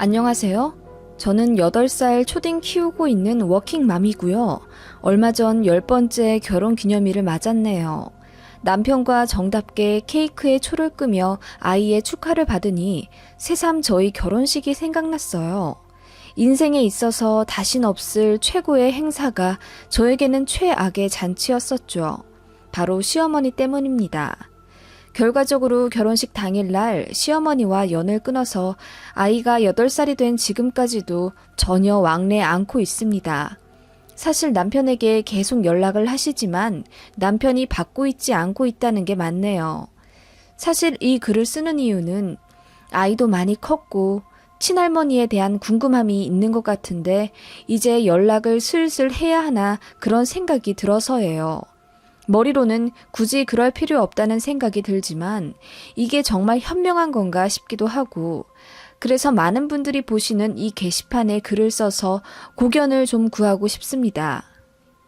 안녕하세요. 저는 8살 초딩 키우고 있는 워킹맘이고요. 얼마 전 10번째 결혼 기념일을 맞았네요. 남편과 정답게 케이크에 초를 끄며 아이의 축하를 받으니 새삼 저희 결혼식이 생각났어요. 인생에 있어서 다신 없을 최고의 행사가 저에게는 최악의 잔치였었죠. 바로 시어머니 때문입니다. 결과적으로 결혼식 당일날 시어머니와 연을 끊어서 아이가 8살이 된 지금까지도 전혀 왕래 않고 있습니다. 사실 남편에게 계속 연락을 하시지만 남편이 받고 있지 않고 있다는 게 맞네요. 사실 이 글을 쓰는 이유는 아이도 많이 컸고 친할머니에 대한 궁금함이 있는 것 같은데 이제 연락을 슬슬 해야 하나 그런 생각이 들어서예요. 머리로는 굳이 그럴 필요 없다는 생각이 들지만 이게 정말 현명한 건가 싶기도 하고 그래서 많은 분들이 보시는 이 게시판에 글을 써서 고견을 좀 구하고 싶습니다.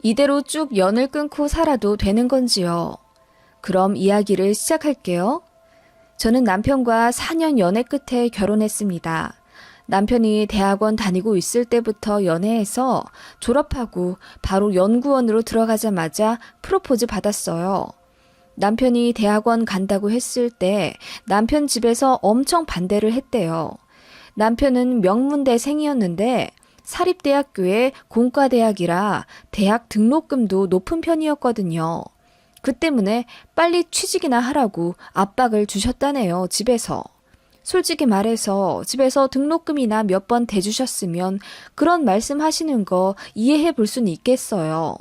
이대로 쭉 연을 끊고 살아도 되는 건지요? 그럼 이야기를 시작할게요. 저는 남편과 4년 연애 끝에 결혼했습니다. 남편이 대학원 다니고 있을 때부터 연애해서 졸업하고 바로 연구원으로 들어가자마자 프로포즈 받았어요. 남편이 대학원 간다고 했을 때 남편 집에서 엄청 반대를 했대요. 남편은 명문대생이었는데 사립대학교에 공과대학이라 대학 등록금도 높은 편이었거든요. 그 때문에 빨리 취직이나 하라고 압박을 주셨다네요, 집에서. 솔직히 말해서 집에서 등록금이나 몇 번 대주셨으면 그런 말씀 하시는 거 이해해 볼 수는 있겠어요.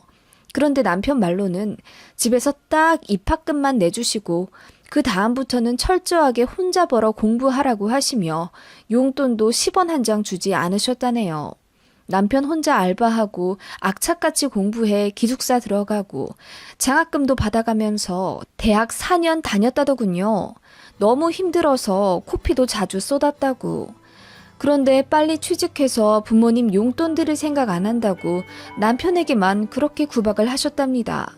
그런데 남편 말로는 집에서 딱 입학금만 내주시고 그 다음부터는 철저하게 혼자 벌어 공부하라고 하시며 용돈도 10원 한 장 주지 않으셨다네요. 남편 혼자 알바하고 악착같이 공부해 기숙사 들어가고 장학금도 받아가면서 대학 4년 다녔다더군요. 너무 힘들어서 코피도 자주 쏟았다고. 그런데 빨리 취직해서 부모님 용돈 드릴 생각 안 한다고 남편에게만 그렇게 구박을 하셨답니다.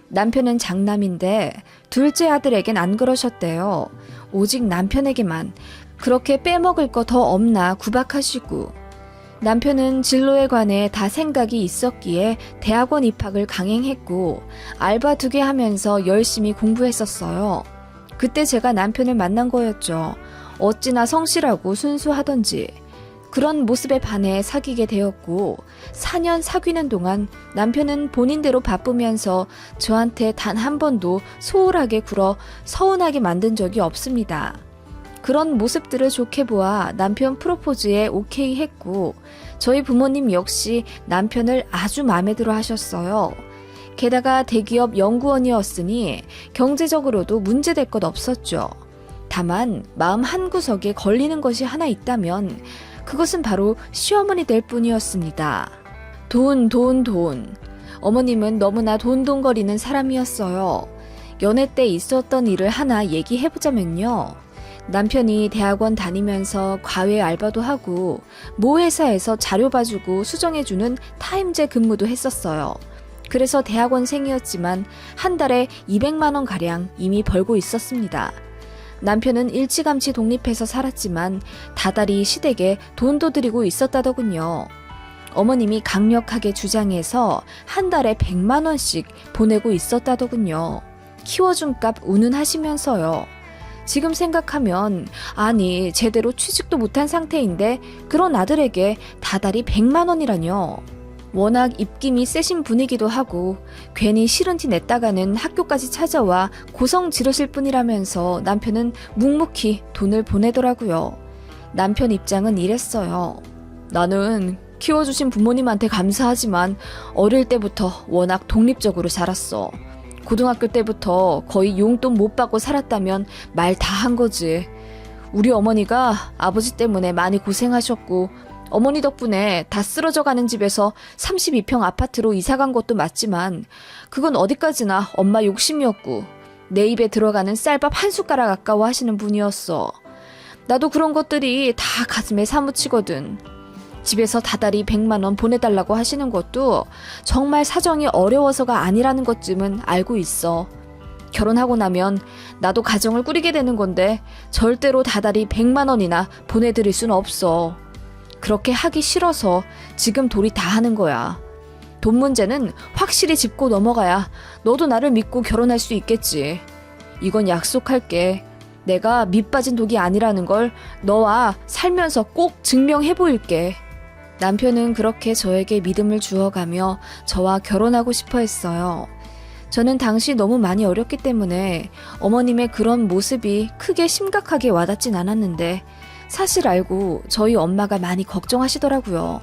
남편은 장남인데 둘째 아들에겐 안 그러셨대요. 오직 남편에게만 그렇게 빼먹을 거 더 없나 구박하시고 남편은 진로에 관해 다 생각이 있었기에 대학원 입학을 강행했고 알바 2개 하면서 열심히 공부했었어요. 그때 제가 남편을 만난 거였죠. 어찌나 성실하고 순수하던지. 그런 모습에 반해 사귀게 되었고 4년 사귀는 동안 남편은 본인대로 바쁘면서 저한테 단 한 번도 소홀하게 굴어 서운하게 만든 적이 없습니다. 그런 모습들을 좋게 보아 남편 프로포즈에 오케이 했고 저희 부모님 역시 남편을 아주 마음에 들어 하셨어요. 게다가 대기업 연구원이었으니 경제적으로도 문제될 것 없었죠. 다만 마음 한구석에 걸리는 것이 하나 있다면 그것은 바로 시어머니 될 뿐이었습니다. 돈. 어머님은 너무나 돈돈거리는 사람이었어요. 연애 때 있었던 일을 하나 얘기해보자면요. 남편이 대학원 다니면서 과외 알바도 하고 모 회사에서 자료 봐주고 수정해주는 타임제 근무도 했었어요. 그래서 대학원생이었지만 한 달에 200만 원 가량 이미 벌고 있었습니다. 남편은 일찌감치 독립해서 살았지만 다달이 시댁에 돈도 들이고 있었다더군요. 어머님이 강력하게 주장해서 한 달에 100만 원씩 보내고 있었다더군요. 키워준 값 운운하시면서요. 지금 생각하면 아니 제대로 취직도 못한 상태인데 그런 아들에게 다달이 100만 원이라뇨. 워낙 입김이 세신 분이기도 하고 괜히 싫은 티 냈다가는 학교까지 찾아와 고성 지르실 뿐이라면서 남편은 묵묵히 돈을 보내더라고요. 남편 입장은 이랬어요. 나는 키워주신 부모님한테 감사하지만 어릴 때부터 워낙 독립적으로 자랐어. 고등학교 때부터 거의 용돈 못 받고 살았다면 말 다 한 거지. 우리 어머니가 아버지 때문에 많이 고생하셨고 어머니 덕분에 다 쓰러져 가는 집에서 32평 아파트로 이사간 것도 맞지만 그건 어디까지나 엄마 욕심이었고 내 입에 들어가는 쌀밥 한 숟가락 아까워 하시는 분이었어. 나도 그런 것들이 다 가슴에 사무치거든. 집에서 다달이 100만 원 보내달라고 하시는 것도 정말 사정이 어려워서가 아니라는 것쯤은 알고 있어. 결혼하고 나면 나도 가정을 꾸리게 되는 건데 절대로 다달이 100만 원이나 보내드릴 수는 없어. 그렇게 하기 싫어서 지금 돌이 다 하는 거야. 돈 문제는 확실히 짚고 넘어가야 너도 나를 믿고 결혼할 수 있겠지. 이건 약속할게. 내가 밑빠진 독이 아니라는 걸 너와 살면서 꼭 증명해 보일게. 남편은 그렇게 저에게 믿음을 주어가며 저와 결혼하고 싶어 했어요. 저는 당시 너무 많이 어렸기 때문에 어머님의 그런 모습이 크게 심각하게 와닿진 않았는데 사실 알고 저희 엄마가 많이 걱정하시더라고요.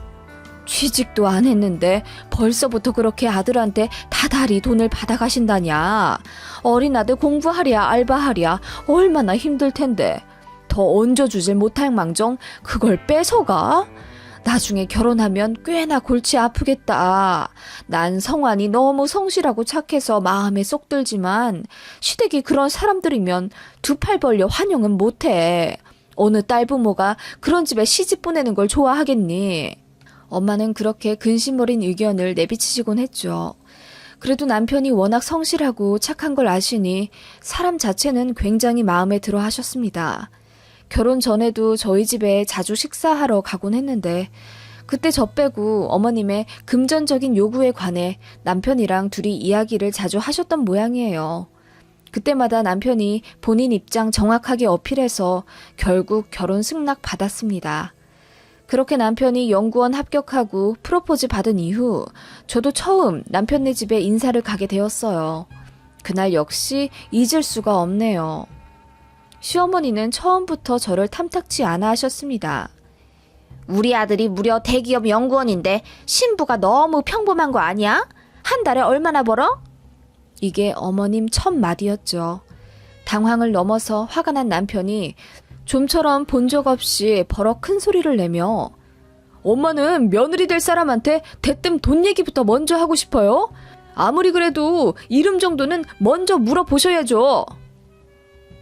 취직도 안 했는데 벌써부터 그렇게 아들한테 다달이 돈을 받아가신다냐. 어린 아들 공부하랴 알바하랴 얼마나 힘들 텐데 더 얹어주질 못할 망정 그걸 뺏어가? 나중에 결혼하면 꽤나 골치 아프겠다. 난 성환이 너무 성실하고 착해서 마음에 쏙 들지만 시댁이 그런 사람들이면 두 팔 벌려 환영은 못해. 어느 딸 부모가 그런 집에 시집 보내는 걸 좋아하겠니? 엄마는 그렇게 근심 어린 의견을 내비치시곤 했죠. 그래도 남편이 워낙 성실하고 착한 걸 아시니 사람 자체는 굉장히 마음에 들어 하셨습니다. 결혼 전에도 저희 집에 자주 식사하러 가곤 했는데 그때 저 빼고 어머님의 금전적인 요구에 관해 남편이랑 둘이 이야기를 자주 하셨던 모양이에요. 그때마다 남편이 본인 입장 정확하게 어필해서 결국 결혼 승낙 받았습니다. 그렇게 남편이 연구원 합격하고 프로포즈 받은 이후 저도 처음 남편네 집에 인사를 가게 되었어요. 그날 역시 잊을 수가 없네요. 시어머니는 처음부터 저를 탐탁치 않아 하셨습니다. 우리 아들이 무려 대기업 연구원인데 신부가 너무 평범한 거 아니야? 한 달에 얼마나 벌어? 이게 어머님 첫 마디였죠. 당황을 넘어서 화가 난 남편이 좀처럼 본 적 없이 버럭 큰 소리를 내며 엄마는 며느리 될 사람한테 대뜸 돈 얘기부터 먼저 하고 싶어요? 아무리 그래도 이름 정도는 먼저 물어보셔야죠.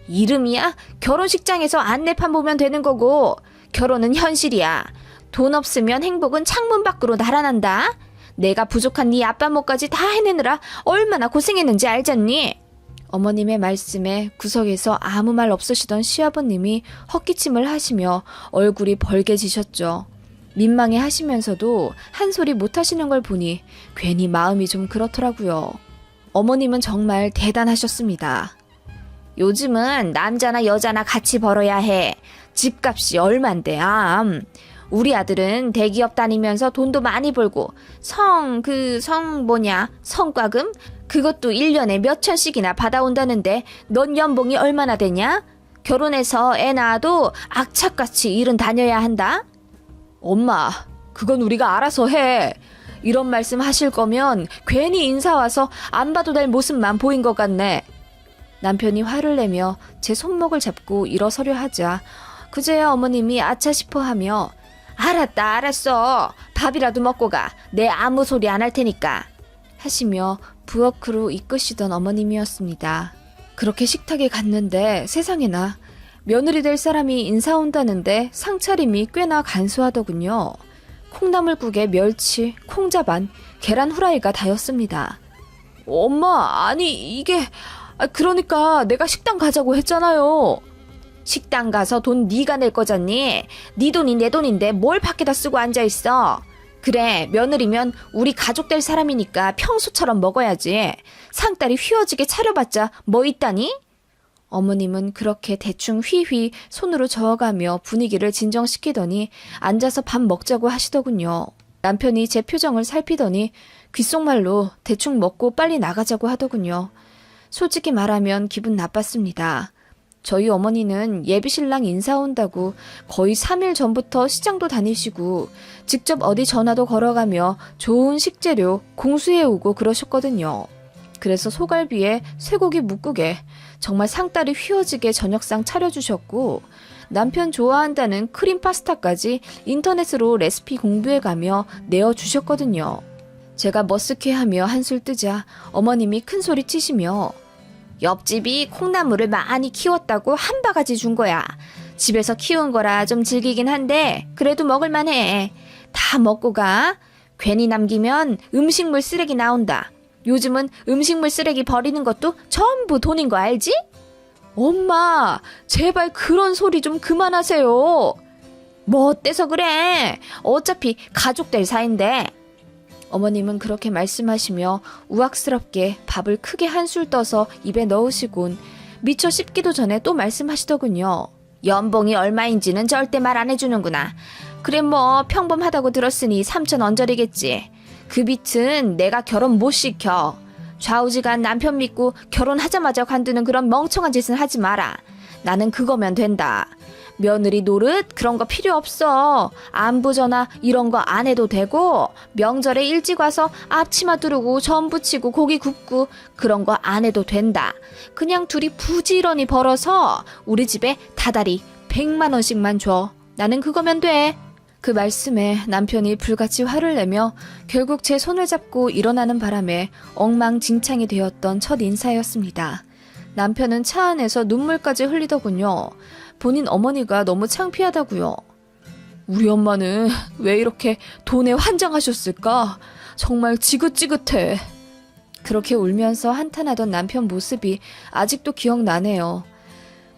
이름이야? 결혼식장에서 안내판 보면 되는 거고 결혼은 현실이야. 돈 없으면 행복은 창문 밖으로 날아난다. 내가 부족한 네 아빠 몫까지 다 해내느라 얼마나 고생했는지 알잖니? 어머님의 말씀에 구석에서 아무 말 없으시던 시아버님이 헛기침을 하시며 얼굴이 벌개지셨죠. 민망해 하시면서도 한 소리 못 하시는 걸 보니 괜히 마음이 좀 그렇더라고요. 어머님은 정말 대단하셨습니다. 요즘은 남자나 여자나 같이 벌어야 해. 집값이 얼만데 우리 아들은 대기업 다니면서 돈도 많이 벌고 성과금? 그것도 1년에 몇 천씩이나 받아온다는데 넌 연봉이 얼마나 되냐? 결혼해서 애 낳아도 악착같이 일은 다녀야 한다? 엄마, 그건 우리가 알아서 해. 이런 말씀 하실 거면 괜히 인사 와서 안 봐도 될 모습만 보인 것 같네. 남편이 화를 내며 제 손목을 잡고 일어서려 하자 그제야 어머님이 아차 싶어 하며 알았다 알았어. 밥이라도 먹고 가. 내 아무 소리 안 할 테니까. 하시며 부엌으로 이끄시던 어머님이었습니다. 그렇게 식탁에 갔는데 세상에나 며느리 될 사람이 인사 온다는데 상차림이 꽤나 간소하더군요. 콩나물국에 멸치, 콩자반, 계란 후라이가 다였습니다. 엄마, 아니 이게 그러니까 내가 식당 가자고 했잖아요. 식당 가서 돈 네가 낼 거잖니? 네 돈이 내 돈인데 뭘 밖에다 쓰고 앉아있어. 그래, 며느리면 우리 가족 될 사람이니까 평소처럼 먹어야지. 상다리 휘어지게 차려봤자 뭐 있다니? 어머님은 그렇게 대충 휘휘 손으로 저어가며 분위기를 진정시키더니 앉아서 밥 먹자고 하시더군요. 남편이 제 표정을 살피더니 귓속말로 대충 먹고 빨리 나가자고 하더군요. 솔직히 말하면 기분 나빴습니다. 저희 어머니는 예비신랑 인사 온다고 거의 3일 전부터 시장도 다니시고 직접 어디 전화도 걸어가며 좋은 식재료 공수해오고 그러셨거든요. 그래서 소갈비에 쇠고기 묵국에 정말 상다리 휘어지게 저녁상 차려주셨고 남편 좋아한다는 크림 파스타까지 인터넷으로 레시피 공부해가며 내어주셨거든요. 제가 머쓱해하며 한술 뜨자 어머님이 큰소리 치시며 옆집이 콩나물을 많이 키웠다고 한 바가지 준 거야. 집에서 키운 거라 좀 질기긴 한데 그래도 먹을만해. 다 먹고 가. 괜히 남기면 음식물 쓰레기 나온다. 요즘은 음식물 쓰레기 버리는 것도 전부 돈인 거 알지? 엄마, 제발 그런 소리 좀 그만하세요. 뭐 어때서 그래? 어차피 가족될 사이인데. 어머님은 그렇게 말씀하시며 우악스럽게 밥을 크게 한술 떠서 입에 넣으시곤 미처 씹기도 전에 또 말씀하시더군요. 연봉이 얼마인지는 절대 말 안 해주는구나. 그래 뭐 평범하다고 들었으니 3천 언저리겠지. 그 밑은 내가 결혼 못 시켜. 좌우지간 남편 믿고 결혼하자마자 관두는 그런 멍청한 짓은 하지 마라. 나는 그거면 된다. 며느리 노릇 그런 거 필요 없어. 안부 전화 이런 거 안 해도 되고 명절에 일찍 와서 앞치마 두르고 전 부치고 고기 굽고 그런 거 안 해도 된다. 그냥 둘이 부지런히 벌어서 우리 집에 다달이 100만 원씩만 줘. 나는 그거면 돼. 그 말씀에 남편이 불같이 화를 내며 결국 제 손을 잡고 일어나는 바람에 엉망진창이 되었던 첫 인사였습니다. 남편은 차 안에서 눈물까지 흘리더군요. 본인 어머니가 너무 창피하다고요. 우리 엄마는 왜 이렇게 돈에 환장하셨을까? 정말 지긋지긋해. 그렇게 울면서 한탄하던 남편 모습이 아직도 기억나네요.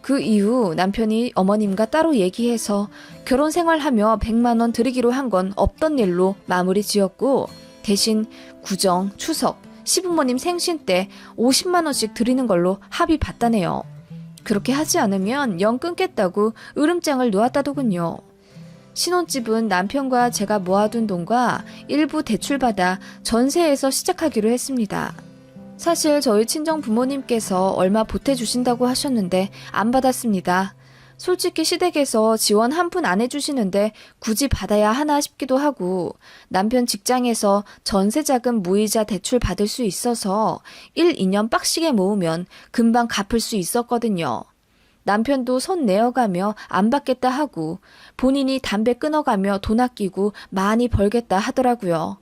그 이후 남편이 어머님과 따로 얘기해서 결혼 생활하며 100만 원 드리기로 한 건 없던 일로 마무리 지었고 대신 구정, 추석, 시부모님 생신 때 50만 원씩 드리는 걸로 합의 봤다네요. 그렇게 하지 않으면 영 끊겠다고 으름장을 놓았다더군요. 신혼집은 남편과 제가 모아둔 돈과 일부 대출받아 전세에서 시작하기로 했습니다. 사실 저희 친정 부모님께서 얼마 보태주신다고 하셨는데 안 받았습니다. 솔직히 시댁에서 지원 한 푼 안 해주시는데 굳이 받아야 하나 싶기도 하고 남편 직장에서 전세자금 무이자 대출 받을 수 있어서 1, 2년 빡시게 모으면 금방 갚을 수 있었거든요. 남편도 손 내어가며 안 받겠다 하고 본인이 담배 끊어가며 돈 아끼고 많이 벌겠다 하더라고요.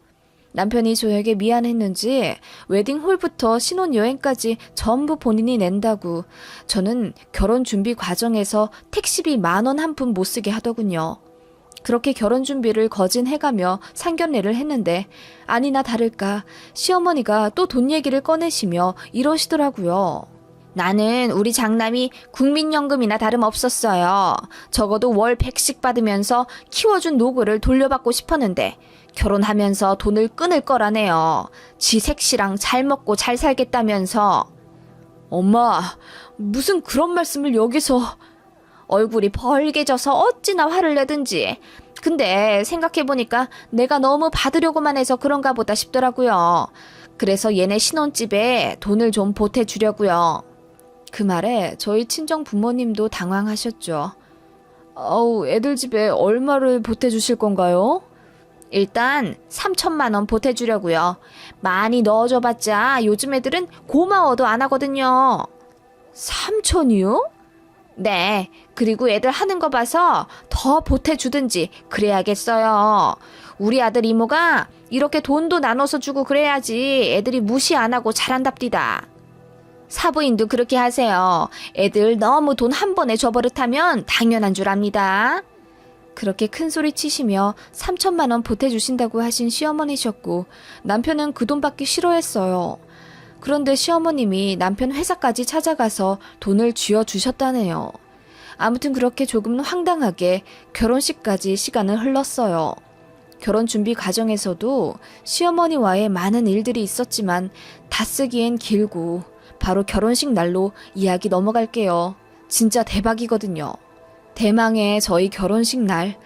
남편이 저에게 미안했는지 웨딩홀부터 신혼여행까지 전부 본인이 낸다고 저는 결혼 준비 과정에서 택시비 10,000원 한 푼 못 쓰게 하더군요. 그렇게 결혼 준비를 거진해가며 상견례를 했는데 아니나 다를까 시어머니가 또 돈 얘기를 꺼내시며 이러시더라고요. 나는 우리 장남이 국민연금이나 다름없었어요. 적어도 월 100씩 받으면서 키워준 노고를 돌려받고 싶었는데 결혼하면서 돈을 끊을 거라네요. 지 색시랑 잘 먹고 잘 살겠다면서. 엄마, 무슨 그런 말씀을 여기서. 얼굴이 벌개져서 어찌나 화를 내든지. 근데 생각해보니까 내가 너무 받으려고만 해서 그런가 보다 싶더라고요. 그래서 얘네 신혼집에 돈을 좀 보태주려고요. 그 말에 저희 친정 부모님도 당황하셨죠. 애들 집에 얼마를 보태주실 건가요? 일단 3천만 원 보태주려고요. 많이 넣어줘봤자 요즘 애들은 고마워도 안 하거든요. 3천이요? 네, 그리고 애들 하는 거 봐서 더 보태주든지 그래야겠어요. 우리 아들 이모가 이렇게 돈도 나눠서 주고 그래야지 애들이 무시 안 하고 잘한답디다. 사부인도 그렇게 하세요. 애들 너무 돈 한 번에 줘버릇하면 당연한 줄 압니다. 그렇게 큰 소리 치시며 3천만 원 보태주신다고 하신 시어머니셨고 남편은 그 돈 받기 싫어했어요. 그런데 시어머님이 남편 회사까지 찾아가서 돈을 쥐어주셨다네요. 아무튼 그렇게 조금 황당하게 결혼식까지 시간을 흘렀어요. 결혼 준비 과정에서도 시어머니와의 많은 일들이 있었지만 다 쓰기엔 길고 바로 결혼식 날로 이야기 넘어갈게요. 진짜 대박이거든요. 대망의 저희 결혼식 날,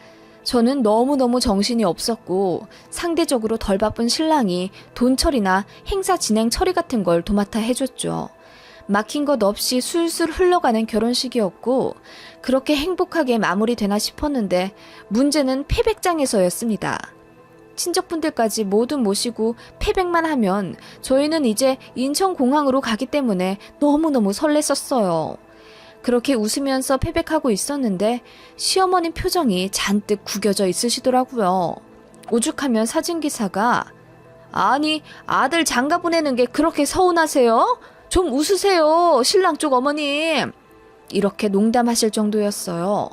저는 너무너무 정신이 없었고 상대적으로 덜 바쁜 신랑이 돈 처리나 행사 진행 처리 같은 걸 도맡아 해줬죠. 막힌 것 없이 술술 흘러가는 결혼식이었고 그렇게 행복하게 마무리되나 싶었는데 문제는 패백장에서였습니다. 친척분들까지 모두 모시고 패백만 하면 저희는 이제 인천공항으로 가기 때문에 너무너무 설렜었어요. 그렇게 웃으면서 패백하고 있었는데 시어머님 표정이 잔뜩 구겨져 있으시더라고요. 오죽하면 사진기사가 아니 아들 장가 보내는 게 그렇게 서운하세요? 좀 웃으세요 신랑 쪽 어머님. 이렇게 농담하실 정도였어요.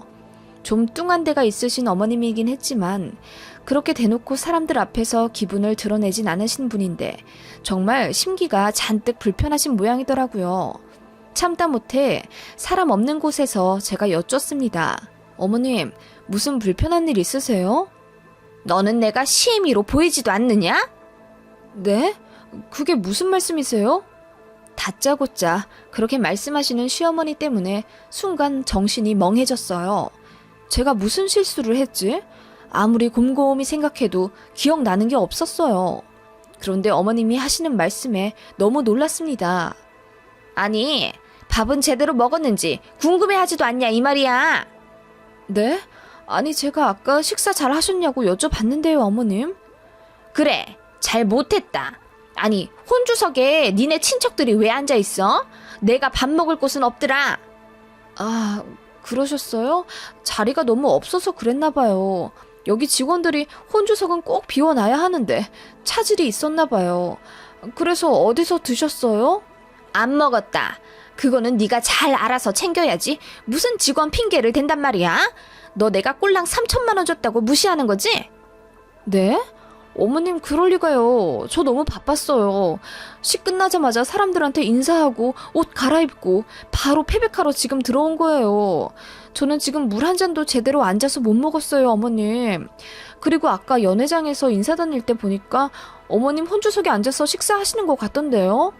좀 뚱한 데가 있으신 어머님이긴 했지만 그렇게 대놓고 사람들 앞에서 기분을 드러내진 않으신 분인데 정말 심기가 잔뜩 불편하신 모양이더라고요. 참다 못해 사람 없는 곳에서 제가 여쭙습니다. 어머님, 무슨 불편한 일 있으세요? 너는 내가 시애미로 보이지도 않느냐? 네? 그게 무슨 말씀이세요? 다짜고짜 그렇게 말씀하시는 시어머니 때문에 순간 정신이 멍해졌어요. 제가 무슨 실수를 했지? 아무리 곰곰이 생각해도 기억나는 게 없었어요. 그런데 어머님이 하시는 말씀에 너무 놀랐습니다. 아니, 밥은 제대로 먹었는지 궁금해하지도 않냐 이 말이야. 네? 아니 제가 아까 식사 잘 하셨냐고 여쭤봤는데요, 어머님. 그래, 잘 못했다. 아니, 혼주석에 니네 친척들이 왜 앉아있어? 내가 밥 먹을 곳은 없더라. 아, 그러셨어요? 자리가 너무 없어서 그랬나 봐요. 여기 직원들이 혼주석은 꼭 비워놔야 하는데 차질이 있었나 봐요. 그래서 어디서 드셨어요? 안 먹었다. 그거는 네가 잘 알아서 챙겨야지. 무슨 직원 핑계를 댄단 말이야? 너 내가 꼴랑 3천만 원 줬다고 무시하는 거지? 네? 어머님 그럴 리가요. 저 너무 바빴어요. 식 끝나자마자 사람들한테 인사하고 옷 갈아입고 바로 패백하러 지금 들어온 거예요. 저는 지금 물 한 잔도 제대로 앉아서 못 먹었어요, 어머님. 그리고 아까 연회장에서 인사 다닐 때 보니까 어머님 혼주석에 앉아서 식사하시는 것 같던데요.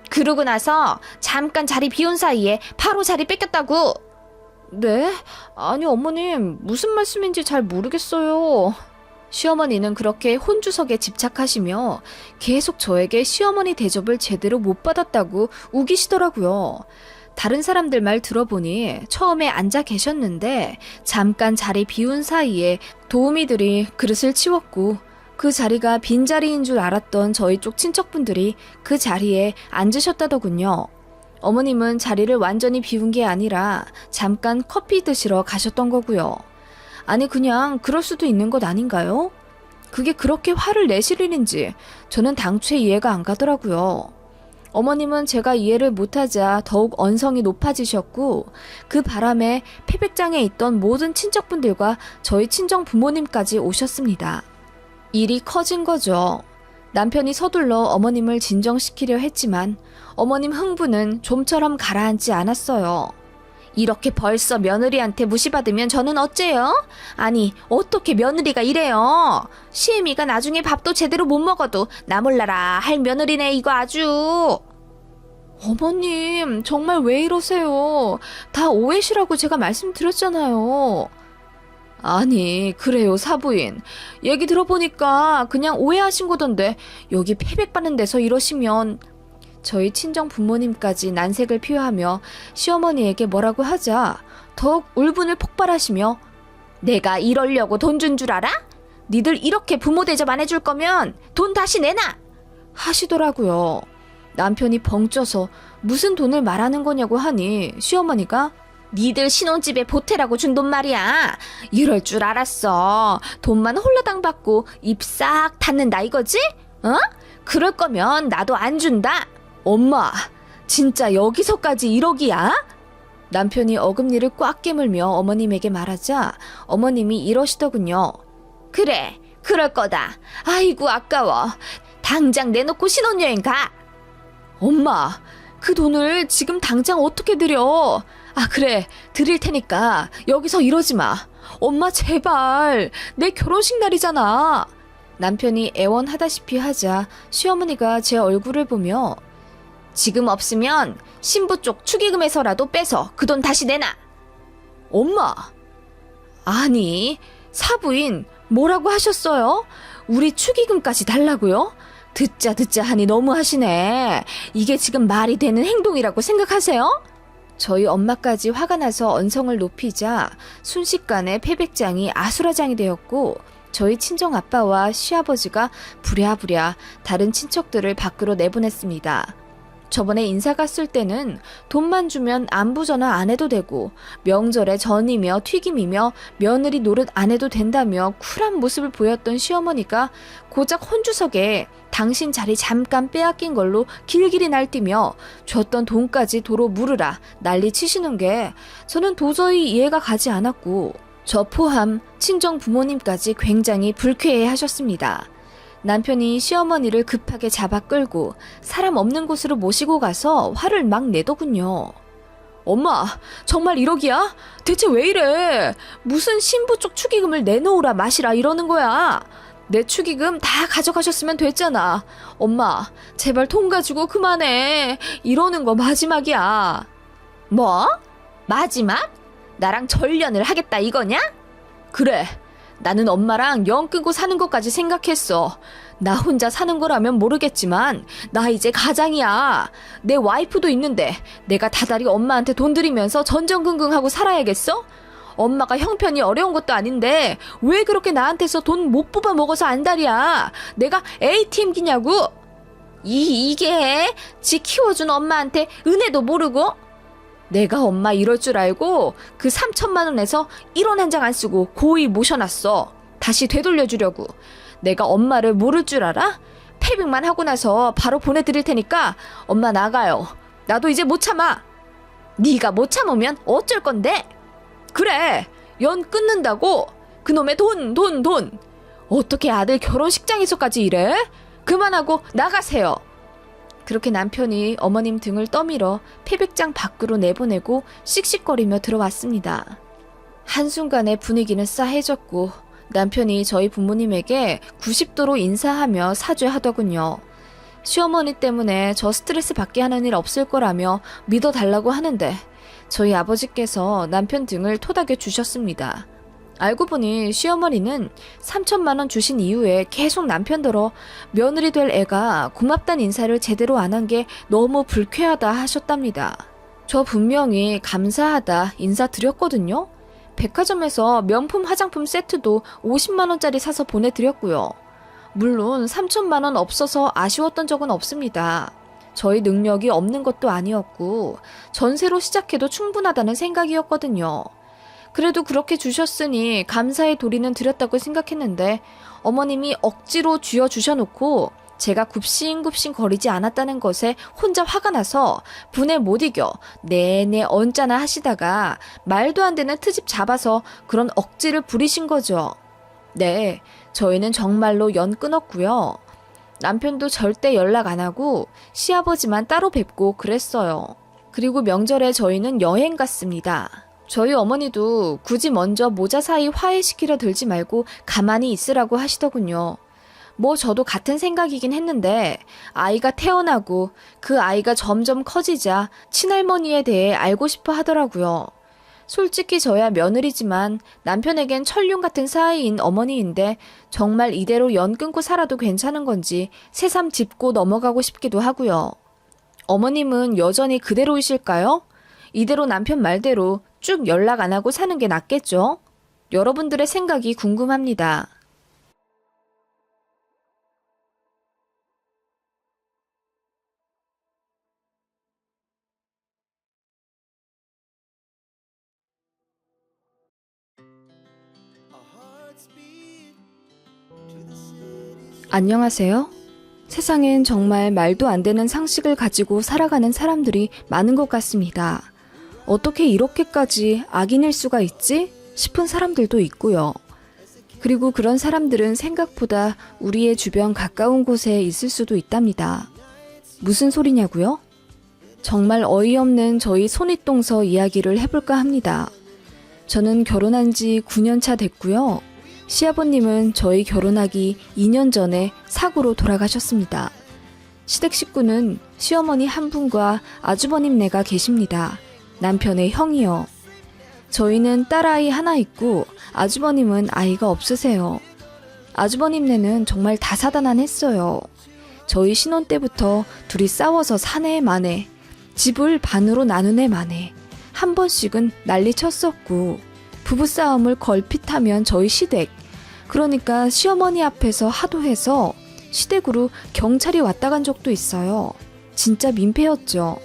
그러고 나서 잠깐 자리 비운 사이에 바로 자리 뺏겼다고. 네? 아니 어머님 무슨 말씀인지 잘 모르겠어요. 시어머니는 그렇게 혼주석에 집착하시며 계속 저에게 시어머니 대접을 제대로 못 받았다고 우기시더라고요. 다른 사람들 말 들어보니 처음에 앉아 계셨는데 잠깐 자리 비운 사이에 도우미들이 그릇을 치웠고 그 자리가 빈자리인 줄 알았던 저희 쪽 친척분들이 그 자리에 앉으셨다더군요. 어머님은 자리를 완전히 비운 게 아니라 잠깐 커피 드시러 가셨던 거고요. 아니 그냥 그럴 수도 있는 것 아닌가요? 그게 그렇게 화를 내실 일인지 저는 당초에 이해가 안 가더라고요. 어머님은 제가 이해를 못하자 더욱 언성이 높아지셨고 그 바람에 패백장에 있던 모든 친척분들과 저희 친정 부모님까지 오셨습니다. 일이 커진 거죠. 남편이 서둘러 어머님을 진정시키려 했지만 어머님 흥분은 좀처럼 가라앉지 않았어요. 이렇게 벌써 며느리한테 무시받으면 저는 어째요? 아니 어떻게 며느리가 이래요? 시애미가 나중에 밥도 제대로 못 먹어도 나 몰라라 할 며느리네 이거 아주. 어머님 정말 왜 이러세요? 다 오해시라고 제가 말씀드렸잖아요. 아니 그래요 사부인. 얘기 들어보니까 그냥 오해하신 거던데 여기 패백받는 데서 이러시면. 저희 친정 부모님까지 난색을 표하며 시어머니에게 뭐라고 하자 더욱 울분을 폭발하시며 내가 이러려고 돈 준 줄 알아? 니들 이렇게 부모 대접 안 해줄 거면 돈 다시 내놔! 하시더라고요. 남편이 벙쪄서 무슨 돈을 말하는 거냐고 하니 시어머니가 니들 신혼집에 보태라고 준 돈 말이야. 이럴 줄 알았어. 돈만 홀라당 받고 입 싹 닫는다 이거지? 어? 그럴 거면 나도 안 준다. 엄마, 진짜 여기서까지 1억이야? 남편이 어금니를 꽉 깨물며 어머님에게 말하자 어머님이 이러시더군요. 그래, 그럴 거다. 아이고 아까워. 당장 내놓고 신혼여행 가. 엄마, 그 돈을 지금 당장 어떻게 드려? 아 그래, 드릴 테니까 여기서 이러지 마. 엄마 제발, 내 결혼식 날이잖아. 남편이 애원하다시피 하자 시어머니가 제 얼굴을 보며 지금 없으면 신부 쪽 축의금에서라도 빼서 그 돈 다시 내놔. 엄마! 아니, 사부인 뭐라고 하셨어요? 우리 축의금까지 달라고요? 듣자 하니 너무하시네. 이게 지금 말이 되는 행동이라고 생각하세요? 저희 엄마까지 화가 나서 언성을 높이자 순식간에 패백장이 아수라장이 되었고 저희 친정아빠와 시아버지가 부랴부랴 다른 친척들을 밖으로 내보냈습니다. 저번에 인사 갔을 때는 돈만 주면 안부 전화 안 해도 되고 명절에 전이며 튀김이며 며느리 노릇 안 해도 된다며 쿨한 모습을 보였던 시어머니가 고작 혼주석에 당신 자리 잠깐 빼앗긴 걸로 길길이 날뛰며 줬던 돈까지 도로 물으라 난리 치시는 게 저는 도저히 이해가 가지 않았고 저 포함 친정 부모님까지 굉장히 불쾌해 하셨습니다. 남편이 시어머니를 급하게 잡아 끌고 사람 없는 곳으로 모시고 가서 화를 막 내더군요. 엄마, 정말 1억이야? 대체 왜 이래? 무슨 신부 쪽 축의금을 내놓으라 마시라 이러는 거야? 내 축의금 다 가져가셨으면 됐잖아. 엄마, 제발 돈 가지고 그만해. 이러는 거 마지막이야. 뭐? 마지막? 나랑 전련을 하겠다 이거냐? 그래. 나는 엄마랑 연 끊고 사는 것까지 생각했어. 나 혼자 사는 거라면 모르겠지만 나 이제 가장이야. 내 와이프도 있는데 내가 다달이 엄마한테 돈 들이면서 전전긍긍하고 살아야겠어? 엄마가 형편이 어려운 것도 아닌데 왜 그렇게 나한테서 돈 못 뽑아 먹어서 안달이야? 내가 ATM기냐고? 이게 지 키워준 엄마한테 은혜도 모르고? 내가 엄마 이럴 줄 알고 그 3천만 원에서 1원 한 장 안 쓰고 고이 모셔놨어. 다시 되돌려주려고. 내가 엄마를 모를 줄 알아? 페이백만 하고 나서 바로 보내드릴 테니까 엄마 나가요. 나도 이제 못 참아. 네가 못 참으면 어쩔 건데? 그래, 연 끊는다고? 그놈의 돈. 어떻게 아들 결혼식장에서까지 이래? 그만하고 나가세요. 그렇게 남편이 어머님 등을 떠밀어 페백장 밖으로 내보내고 씩씩거리며 들어왔습니다. 한순간에 분위기는 싸해졌고 남편이 저희 부모님에게 90도로 인사하며 사죄하더군요. 시어머니 때문에 저 스트레스 받게 하는 일 없을 거라며 믿어달라고 하는데 저희 아버지께서 남편 등을 토닥여 주셨습니다. 알고 보니 시어머니는 3천만 원 주신 이후에 계속 남편더러 며느리 될 애가 고맙단 인사를 제대로 안 한 게 너무 불쾌하다 하셨답니다. 저 분명히 감사하다 인사드렸거든요. 백화점에서 명품 화장품 세트도 50만 원짜리 사서 보내드렸고요. 물론 3천만 원 없어서 아쉬웠던 적은 없습니다. 저희 능력이 없는 것도 아니었고 전세로 시작해도 충분하다는 생각이었거든요. 그래도 그렇게 주셨으니 감사의 도리는 드렸다고 생각했는데 어머님이 억지로 쥐어주셔놓고 제가 굽신굽신 거리지 않았다는 것에 혼자 화가 나서 분에 못 이겨 내내 언짢아 하시다가 말도 안 되는 트집 잡아서 그런 억지를 부리신 거죠. 네, 저희는 정말로 연 끊었고요. 남편도 절대 연락 안 하고 시아버지만 따로 뵙고 그랬어요. 그리고 명절에 저희는 여행 갔습니다. 저희 어머니도 굳이 먼저 모자 사이 화해시키려 들지 말고 가만히 있으라고 하시더군요. 뭐 저도 같은 생각이긴 했는데 아이가 태어나고 그 아이가 점점 커지자 친할머니에 대해 알고 싶어 하더라고요. 솔직히 저야 며느리지만 남편에겐 천룡 같은 사이인 어머니인데 정말 이대로 연 끊고 살아도 괜찮은 건지 새삼 짚고 넘어가고 싶기도 하고요. 어머님은 여전히 그대로이실까요? 이대로 남편 말대로 쭉 연락 안 하고 사는 게 낫겠죠? 여러분들의 생각이 궁금합니다. 안녕하세요. 세상엔 정말 말도 안 되는 상식을 가지고 살아가는 사람들이 많은 것 같습니다. 어떻게 이렇게까지 악인일 수가 있지? 싶은 사람들도 있고요. 그리고 그런 사람들은 생각보다 우리의 주변 가까운 곳에 있을 수도 있답니다. 무슨 소리냐고요? 정말 어이없는 저희 손윗동서 이야기를 해볼까 합니다. 저는 결혼한 지 9년 차 됐고요. 시아버님은 저희 결혼하기 2년 전에 사고로 돌아가셨습니다. 시댁 식구는 시어머니 한 분과 아주버님네가 계십니다. 남편의 형이요. 저희는 딸아이 하나 있고 아주버님은 아이가 없으세요. 아주버님네는 정말 다사다난했어요. 저희 신혼 때부터 둘이 싸워서 사내 만에 집을 반으로 나누네 만에 한 번씩은 난리쳤었고 부부싸움을 걸핏하면 저희 시댁 그러니까 시어머니 앞에서 하도 해서 시댁으로 경찰이 왔다 간 적도 있어요. 진짜 민폐였죠.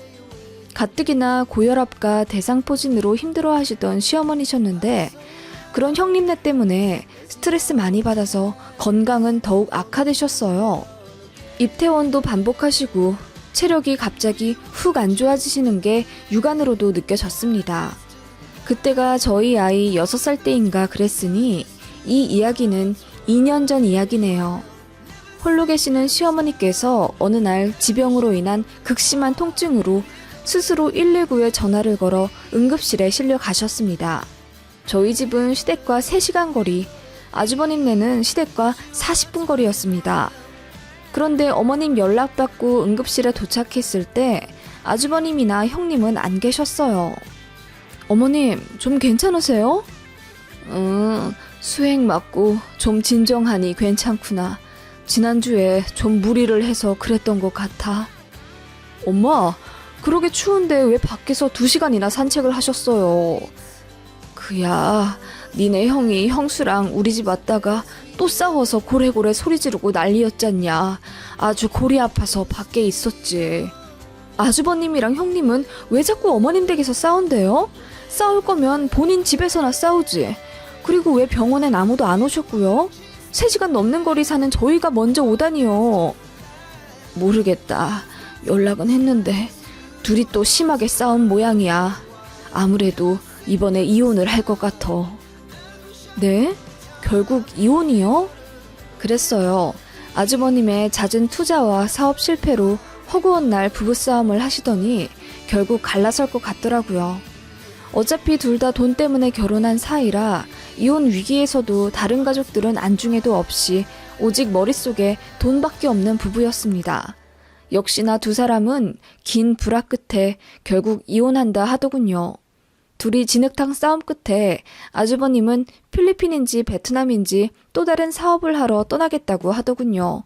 가뜩이나 고혈압과 대상포진으로 힘들어하시던 시어머니셨는데 그런 형님네 때문에 스트레스 많이 받아서 건강은 더욱 악화되셨어요. 입퇴원도 반복하시고 체력이 갑자기 훅 안 좋아지시는 게 육안으로도 느껴졌습니다. 그때가 저희 아이 6살 때인가 그랬으니 이 이야기는 2년 전 이야기네요. 홀로 계시는 시어머니께서 어느 날 지병으로 인한 극심한 통증으로 스스로 119에 전화를 걸어 응급실에 실려 가셨습니다. 저희 집은 시댁과 3시간 거리, 아주버님네는 시댁과 40분 거리였습니다. 그런데 어머님 연락받고 응급실에 도착했을 때 아주버님이나 형님은 안 계셨어요. 어머님, 좀 괜찮으세요? 수행 맞고 좀 진정하니 괜찮구나. 지난주에 좀 무리를 해서 그랬던 것 같아. 엄마, 그러게 추운데 왜 밖에서 2시간이나 산책을 하셨어요? 그야, 니네 형이 형수랑 우리 집 왔다가 또 싸워서 고래고래 소리 지르고 난리였잖냐. 아주 골이 아파서 밖에 있었지. 아주버님이랑 형님은 왜 자꾸 어머님 댁에서 싸운대요? 싸울 거면 본인 집에서나 싸우지. 그리고 왜 병원엔 아무도 안 오셨고요? 3시간 넘는 거리 사는 저희가 먼저 오다니요. 모르겠다. 연락은 했는데 둘이 또 심하게 싸운 모양이야. 아무래도 이번에 이혼을 할 것 같아. 네? 결국 이혼이요? 그랬어요. 아주버님의 잦은 투자와 사업 실패로 허구한 날 부부싸움을 하시더니 결국 갈라설 것 같더라고요. 어차피 둘 다 돈 때문에 결혼한 사이라 이혼 위기에서도 다른 가족들은 안중에도 없이 오직 머릿속에 돈밖에 없는 부부였습니다. 역시나 두 사람은 긴 불화 끝에 결국 이혼한다 하더군요. 둘이 진흙탕 싸움 끝에 아주버님은 필리핀인지 베트남인지 또 다른 사업을 하러 떠나겠다고 하더군요.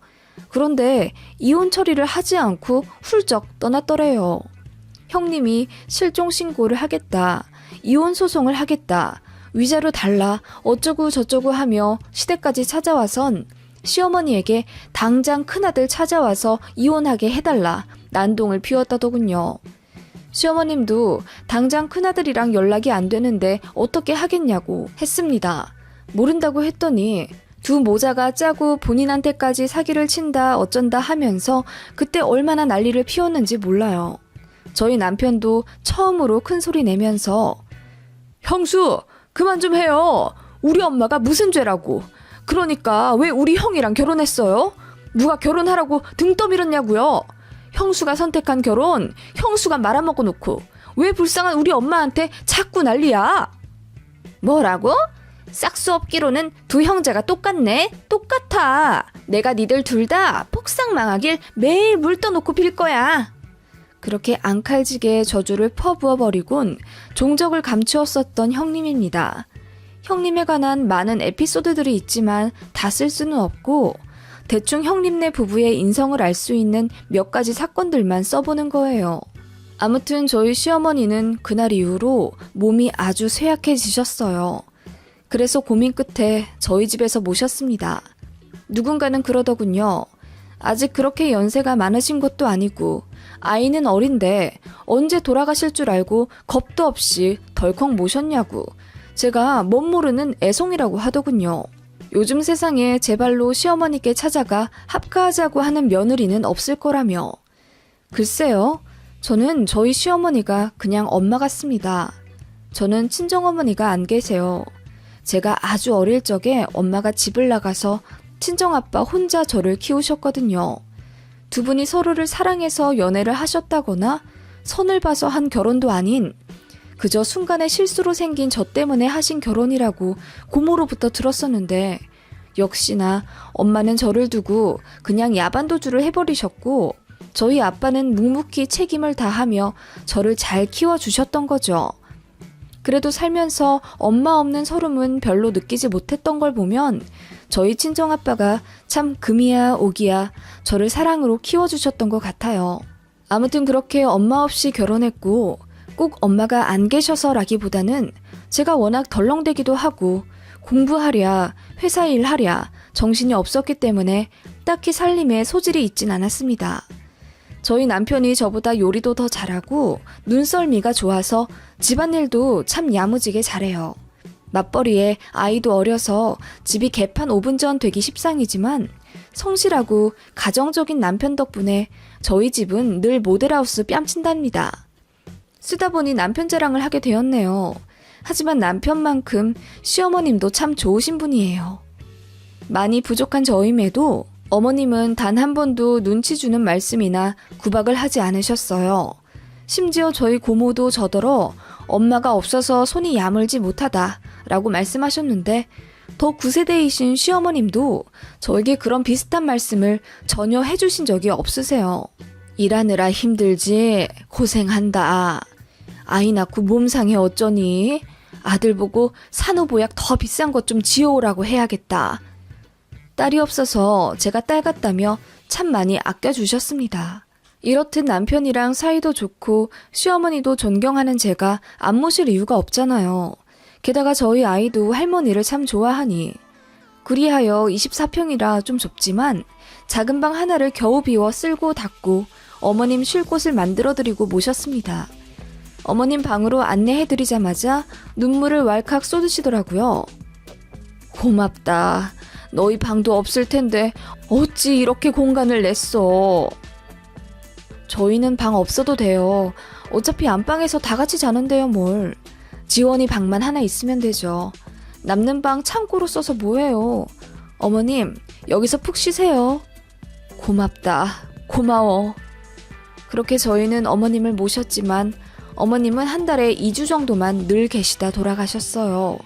그런데 이혼 처리를 하지 않고 훌쩍 떠났더래요. 형님이 실종 신고를 하겠다, 이혼 소송을 하겠다, 위자료 달라, 어쩌고 저쩌고 하며 시댁까지 찾아와선 시어머니에게 당장 큰아들 찾아와서 이혼하게 해달라 난동을 피웠다더군요. 시어머님도 당장 큰아들이랑 연락이 안 되는데 어떻게 하겠냐고 했습니다. 모른다고 했더니 두 모자가 짜고 본인한테까지 사기를 친다 어쩐다 하면서 그때 얼마나 난리를 피웠는지 몰라요. 저희 남편도 처음으로 큰 소리 내면서 형수, 그만 좀 해요. 우리 엄마가 무슨 죄라고. 그러니까 왜 우리 형이랑 결혼했어요? 누가 결혼하라고 등 떠밀었냐고요. 형수가 선택한 결혼, 형수가 말아먹어 놓고 왜 불쌍한 우리 엄마한테 자꾸 난리야? 뭐라고? 싹수 없기로는 두 형제가 똑같네? 똑같아. 내가 니들 둘 다 폭삭 망하길 매일 물 떠놓고 빌 거야. 그렇게 앙칼지게 저주를 퍼부어버리곤 종적을 감추었었던 형님입니다. 형님에 관한 많은 에피소드들이 있지만 다 쓸 수는 없고 대충 형님네 부부의 인성을 알 수 있는 몇 가지 사건들만 써보는 거예요. 아무튼 저희 시어머니는 그날 이후로 몸이 아주 쇠약해지셨어요. 그래서 고민 끝에 저희 집에서 모셨습니다. 누군가는 그러더군요. 아직 그렇게 연세가 많으신 것도 아니고 아이는 어린데 언제 돌아가실 줄 알고 겁도 없이 덜컥 모셨냐고 제가 멋 모르는 애송이라고 하더군요. 요즘 세상에 제 발로 시어머니께 찾아가 합가하자고 하는 며느리는 없을 거라며. 글쎄요, 저는 저희 시어머니가 그냥 엄마 같습니다. 저는 친정어머니가 안 계세요. 제가 아주 어릴 적에 엄마가 집을 나가서 친정아빠 혼자 저를 키우셨거든요. 두 분이 서로를 사랑해서 연애를 하셨다거나 선을 봐서 한 결혼도 아닌 그저 순간의 실수로 생긴 저 때문에 하신 결혼이라고 고모로부터 들었었는데 역시나 엄마는 저를 두고 그냥 야반도주를 해버리셨고 저희 아빠는 묵묵히 책임을 다하며 저를 잘 키워주셨던 거죠. 그래도 살면서 엄마 없는 서름은 별로 느끼지 못했던 걸 보면 저희 친정아빠가 참 금이야 오기야 저를 사랑으로 키워주셨던 것 같아요. 아무튼 그렇게 엄마 없이 결혼했고 꼭 엄마가 안 계셔서라기보다는 제가 워낙 덜렁대기도 하고 공부하랴 회사 일하랴 정신이 없었기 때문에 딱히 살림에 소질이 있진 않았습니다. 저희 남편이 저보다 요리도 더 잘하고 눈썰미가 좋아서 집안일도 참 야무지게 잘해요. 맞벌이에 아이도 어려서 집이 개판 5분 전 되기 십상이지만 성실하고 가정적인 남편 덕분에 저희 집은 늘 모델하우스 뺨친답니다. 쓰다 보니 남편 자랑을 하게 되었네요. 하지만 남편만큼 시어머님도 참 좋으신 분이에요. 많이 부족한 저임에도 어머님은 단 한 번도 눈치 주는 말씀이나 구박을 하지 않으셨어요. 심지어 저희 고모도 저더러 엄마가 없어서 손이 야물지 못하다 라고 말씀하셨는데 더 9세대이신 시어머님도 저에게 그런 비슷한 말씀을 전혀 해주신 적이 없으세요. 일하느라 힘들지 고생한다. 아이 낳고 몸 상해 어쩌니? 아들 보고 산후보약 더 비싼 것 좀 지어오라고 해야겠다. 딸이 없어서 제가 딸 같다며 참 많이 아껴주셨습니다. 이렇듯 남편이랑 사이도 좋고 시어머니도 존경하는 제가 안 모실 이유가 없잖아요. 게다가 저희 아이도 할머니를 참 좋아하니. 그리하여 24평이라 좀 좁지만 작은 방 하나를 겨우 비워 쓸고 닦고 어머님 쉴 곳을 만들어드리고 모셨습니다. 어머님 방으로 안내해드리자마자 눈물을 왈칵 쏟으시더라고요. 고맙다. 너희 방도 없을 텐데 어찌 이렇게 공간을 냈어. 저희는 방 없어도 돼요. 어차피 안방에서 다 같이 자는데요 뭘. 지원이 방만 하나 있으면 되죠. 남는 방 창고로 써서 뭐해요. 어머님 여기서 푹 쉬세요. 고맙다. 고마워. 그렇게 저희는 어머님을 모셨지만 어머님은 한 달에 2주 정도만 늘 계시다 돌아가셨어요.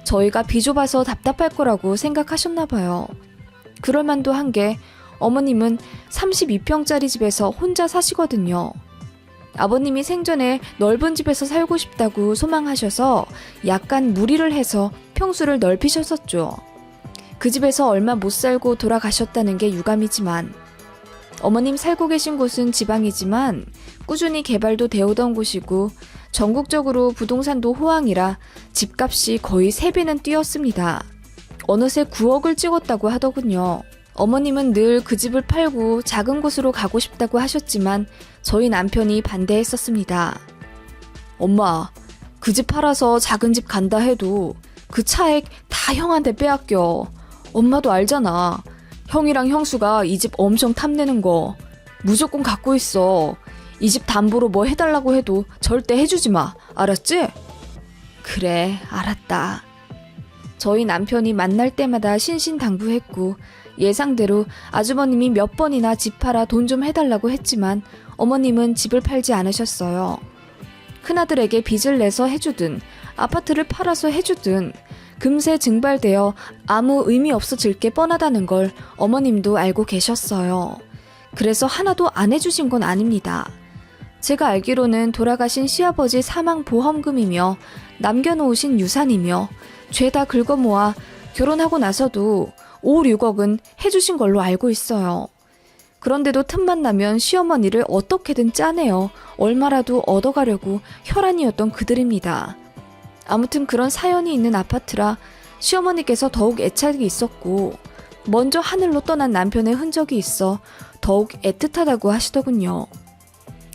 저희가 비좁아서 답답할 거라고 생각하셨나 봐요. 그럴 만도 한 게 어머님은 32평짜리 집에서 혼자 사시거든요. 아버님이 생전에 넓은 집에서 살고 싶다고 소망하셔서 약간 무리를 해서 평수를 넓히셨었죠. 그 집에서 얼마 못 살고 돌아가셨다는 게 유감이지만 어머님 살고 계신 곳은 지방이지만 꾸준히 개발도 되어오던 곳이고 전국적으로 부동산도 호황이라 집값이 거의 3배는 뛰었습니다. 어느새 9억을 찍었다고 하더군요. 어머님은 늘 그 집을 팔고 작은 곳으로 가고 싶다고 하셨지만 저희 남편이 반대했었습니다. 엄마, 그 집 팔아서 작은 집 간다 해도 그 차액 다 형한테 빼앗겨. 엄마도 알잖아. 형이랑 형수가 이 집 엄청 탐내는 거 무조건 갖고 있어. 이 집 담보로 뭐 해달라고 해도 절대 해주지 마. 알았지? 그래, 알았다. 저희 남편이 만날 때마다 신신당부했고 예상대로 아주버님이 몇 번이나 집 팔아 돈 좀 해달라고 했지만 어머님은 집을 팔지 않으셨어요. 큰아들에게 빚을 내서 해주든 아파트를 팔아서 해주든 금세 증발되어 아무 의미 없어질 게 뻔하다는 걸 어머님도 알고 계셨어요. 그래서 하나도 안 해주신 건 아닙니다. 제가 알기로는 돌아가신 시아버지 사망보험금이며 남겨놓으신 유산이며 죄다 긁어모아 결혼하고 나서도 5, 6억은 해주신 걸로 알고 있어요. 그런데도 틈만 나면 시어머니를 어떻게든 짜내어 얼마라도 얻어가려고 혈안이었던 그들입니다. 아무튼 그런 사연이 있는 아파트라 시어머니께서 더욱 애착이 있었고 먼저 하늘로 떠난 남편의 흔적이 있어 더욱 애틋하다고 하시더군요.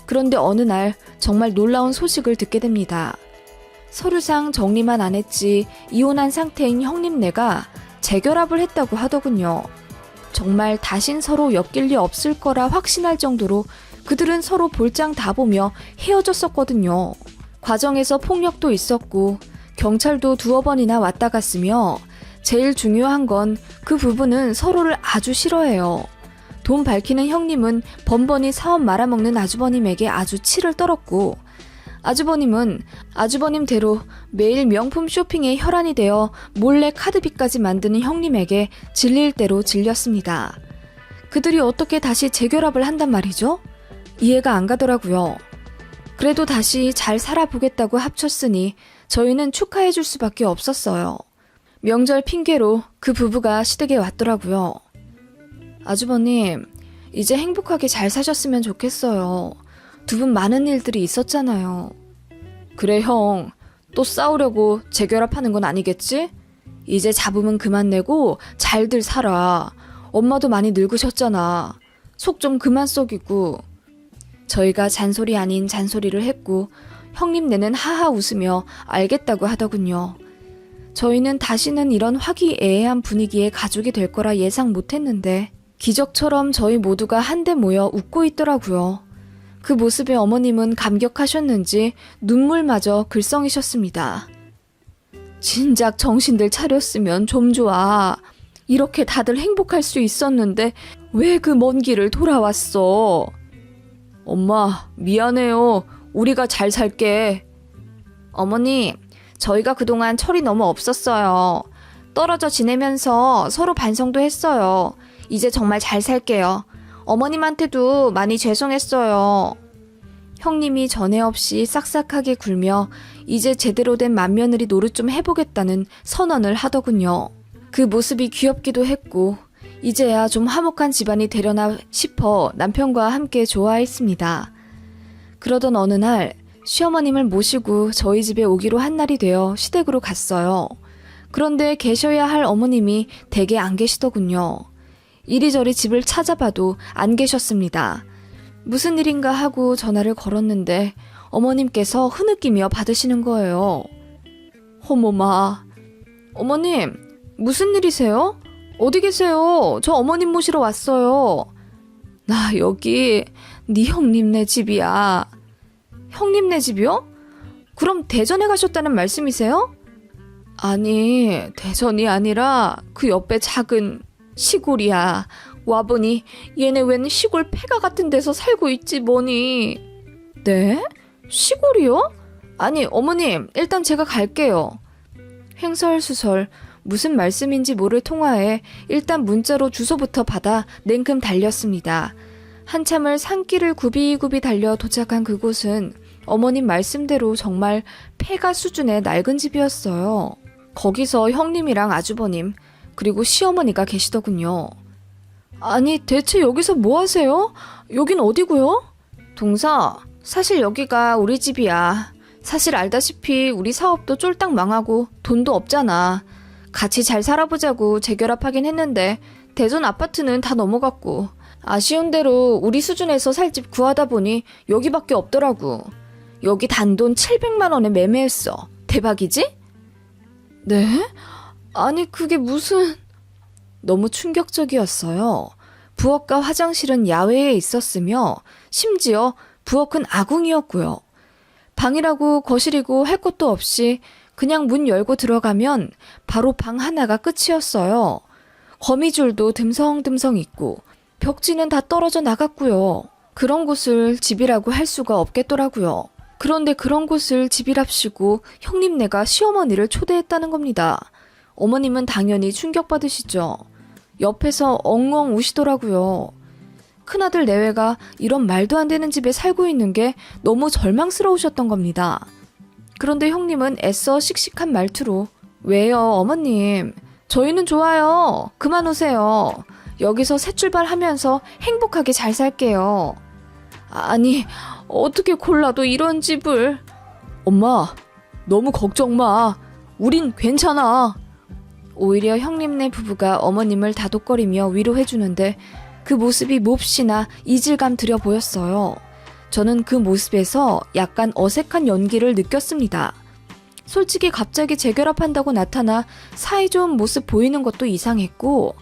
그런데 어느 날 정말 놀라운 소식을 듣게 됩니다. 서류상 정리만 안 했지 이혼한 상태인 형님네가 재결합을 했다고 하더군요. 정말 다신 서로 엮일 리 없을 거라 확신할 정도로 그들은 서로 볼장 다 보며 헤어졌었거든요. 과정에서 폭력도 있었고 경찰도 2번이나 왔다 갔으며 제일 중요한 건 그 부부는 서로를 아주 싫어해요. 돈 밝히는 형님은 번번이 사업 말아먹는 아주버님에게 아주 치를 떨었고 아주버님은 아주버님대로 매일 명품 쇼핑에 혈안이 되어 몰래 카드빚까지 만드는 형님에게 질릴 대로 질렸습니다. 그들이 어떻게 다시 재결합을 한단 말이죠? 이해가 안 가더라고요. 그래도 다시 잘 살아보겠다고 합쳤으니 저희는 축하해줄 수밖에 없었어요. 명절 핑계로 그 부부가 시댁에 왔더라고요. 아주버님, 이제 행복하게 잘 사셨으면 좋겠어요. 두 분 많은 일들이 있었잖아요. 그래 형, 또 싸우려고 재결합하는 건 아니겠지? 이제 잡으면 그만 내고 잘들 살아. 엄마도 많이 늙으셨잖아. 속 좀 그만 썩이고. 저희가 잔소리 아닌 잔소리를 했고 형님네는 하하 웃으며 알겠다고 하더군요. 저희는 다시는 이런 화기애애한 분위기의 가족이 될 거라 예상 못했는데 기적처럼 저희 모두가 한데 모여 웃고 있더라고요. 그 모습에 어머님은 감격하셨는지 눈물마저 글썽이셨습니다. 진작 정신들 차렸으면 좀 좋아. 이렇게 다들 행복할 수 있었는데 왜 그 먼 길을 돌아왔어? 엄마, 미안해요. 우리가 잘 살게. 어머니, 저희가 그동안 철이 너무 없었어요. 떨어져 지내면서 서로 반성도 했어요. 이제 정말 잘 살게요. 어머님한테도 많이 죄송했어요. 형님이 전에 없이 싹싹하게 굴며 이제 제대로 된 맏며느리 노릇 좀 해보겠다는 선언을 하더군요. 그 모습이 귀엽기도 했고 이제야 좀 화목한 집안이 되려나 싶어 남편과 함께 좋아했습니다. 그러던 어느 날 시어머님을 모시고 저희 집에 오기로 한 날이 되어 시댁으로 갔어요. 그런데 계셔야 할 어머님이 댁에 안 계시더군요. 이리저리 집을 찾아봐도 안 계셨습니다. 무슨 일인가 하고 전화를 걸었는데 어머님께서 흐느끼며 받으시는 거예요. 어머마, 어머님, 무슨 일이세요? 어디 계세요? 저 어머님 모시러 왔어요. 나 여기 네 형님네 집이야. 형님네 집이요? 그럼 대전에 가셨다는 말씀이세요? 아니, 대전이 아니라 그 옆에 작은 시골이야. 와보니 얘네 웬 시골 폐가 같은 데서 살고 있지 뭐니. 네? 시골이요? 아니 어머님, 일단 제가 갈게요. 횡설수설 무슨 말씀인지 모를 통화에 일단 문자로 주소부터 받아 냉큼 달렸습니다. 한참을 산길을 굽이굽이 달려 도착한 그곳은 어머님 말씀대로 정말 폐가 수준의 낡은 집이었어요. 거기서 형님이랑 아주버님 그리고 시어머니가 계시더군요. 아니 대체 여기서 뭐 하세요? 여긴 어디고요? 동서, 사실 여기가 우리 집이야. 사실 알다시피 우리 사업도 쫄딱 망하고 돈도 없잖아. 같이 잘 살아보자고 재결합하긴 했는데 대전 아파트는 다 넘어갔고 아쉬운 대로 우리 수준에서 살 집 구하다 보니 여기밖에 없더라고. 여기 단돈 700만 원에 매매했어. 대박이지? 네? 아니 그게 무슨... 너무 충격적이었어요. 부엌과 화장실은 야외에 있었으며 심지어 부엌은 아궁이었고요. 방이라고 거실이고 할 것도 없이 그냥 문 열고 들어가면 바로 방 하나가 끝이었어요. 거미줄도 듬성듬성 있고 벽지는 다 떨어져 나갔고요. 그런 곳을 집이라고 할 수가 없겠더라고요. 그런데 그런 곳을 집이랍시고 형님네가 시어머니를 초대했다는 겁니다. 어머님은 당연히 충격받으시죠. 옆에서 엉엉 우시더라고요. 큰아들 내외가 이런 말도 안 되는 집에 살고 있는 게 너무 절망스러우셨던 겁니다. 그런데 형님은 애써 씩씩한 말투로 왜요 어머님, 저희는 좋아요. 그만 오세요. 여기서 새 출발하면서 행복하게 잘 살게요. 아니 어떻게 골라도 이런 집을. 엄마 너무 걱정 마. 우린 괜찮아. 오히려 형님네 부부가 어머님을 다독거리며 위로해주는데 그 모습이 몹시나 이질감 들여 보였어요. 저는 그 모습에서 약간 어색한 연기를 느꼈습니다. 솔직히 갑자기 재결합한다고 나타나 사이좋은 모습 보이는 것도 이상했고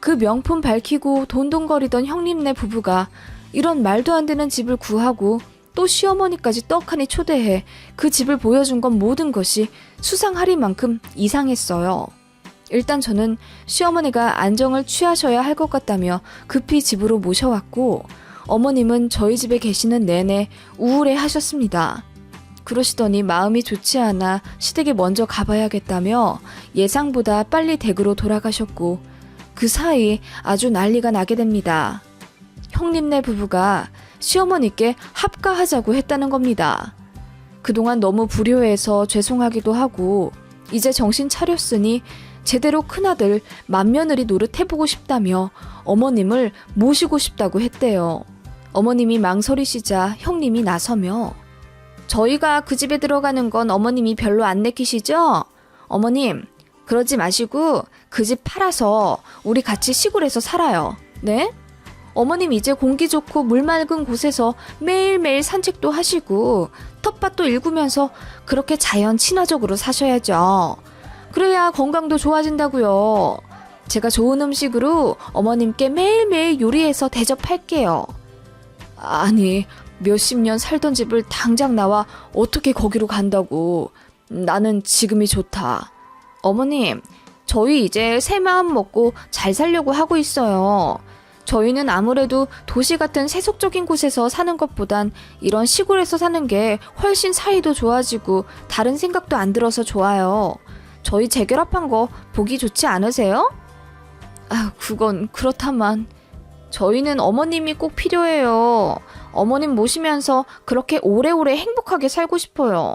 그 명품 밝히고 돈돈거리던 형님네 부부가 이런 말도 안 되는 집을 구하고 또 시어머니까지 떡하니 초대해 그 집을 보여준 건 모든 것이 수상하리만큼 이상했어요. 일단 저는 시어머니가 안정을 취하셔야 할 것 같다며 급히 집으로 모셔왔고 어머님은 저희 집에 계시는 내내 우울해 하셨습니다. 그러시더니 마음이 좋지 않아 시댁에 먼저 가봐야겠다며 예상보다 빨리 댁으로 돌아가셨고 그 사이 아주 난리가 나게 됩니다. 형님네 부부가 시어머니께 합가하자고 했다는 겁니다. 그동안 너무 불효해서 죄송하기도 하고 이제 정신 차렸으니 제대로 큰아들 맏며느리 노릇해보고 싶다며 어머님을 모시고 싶다고 했대요. 어머님이 망설이시자 형님이 나서며 저희가 그 집에 들어가는 건 어머님이 별로 안 내키시죠? 어머님 그러지 마시고 그 집 팔아서 우리 같이 시골에서 살아요. 네? 어머님 이제 공기 좋고 물 맑은 곳에서 매일매일 산책도 하시고 텃밭도 일구면서 그렇게 자연 친화적으로 사셔야죠. 그래야 건강도 좋아진다고요. 제가 좋은 음식으로 어머님께 매일매일 요리해서 대접할게요. 아니 몇십 년 살던 집을 당장 나와 어떻게 거기로 간다고. 나는 지금이 좋다. 어머님 저희 이제 새 마음 먹고 잘 살려고 하고 있어요. 저희는 아무래도 도시 같은 세속적인 곳에서 사는 것보단 이런 시골에서 사는 게 훨씬 사이도 좋아지고 다른 생각도 안 들어서 좋아요. 저희 재결합한 거 보기 좋지 않으세요? 아, 그건 그렇다만 저희는 어머님이 꼭 필요해요. 어머님 모시면서 그렇게 오래오래 행복하게 살고 싶어요.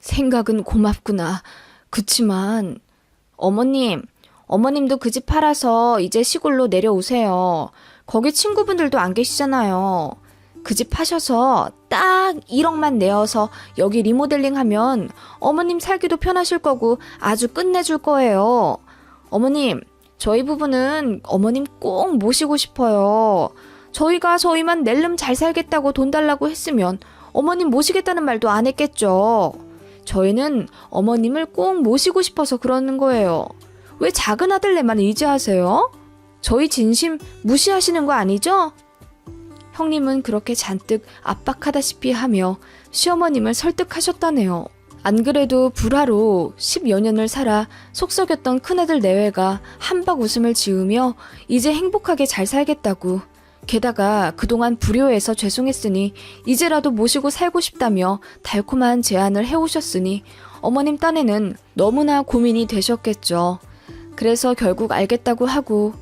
생각은 고맙구나. 그치만 어머님도 그 집 팔아서 이제 시골로 내려오세요. 거기 친구분들도 안 계시잖아요. 그 집 파셔서 딱 1억만 내어서 여기 리모델링 하면 어머님 살기도 편하실 거고 아주 끝내줄 거예요. 어머님, 저희 부부는 어머님 꼭 모시고 싶어요. 저희가 저희만 낼름 잘 살겠다고 돈 달라고 했으면 어머님 모시겠다는 말도 안 했겠죠. 저희는 어머님을 꼭 모시고 싶어서 그러는 거예요. 왜 작은 아들네만 의지하세요? 저희 진심 무시하시는 거 아니죠? 형님은 그렇게 잔뜩 압박하다시피 하며 시어머님을 설득하셨다네요. 안 그래도 불화로 10여 년을 살아 속썩였던 큰아들 내외가 한박 웃음을 지으며 이제 행복하게 잘 살겠다고, 게다가 그동안 불효해서 죄송했으니 이제라도 모시고 살고 싶다며 달콤한 제안을 해오셨으니 어머님 딴에는 너무나 고민이 되셨겠죠. 그래서 결국 알겠다고 하고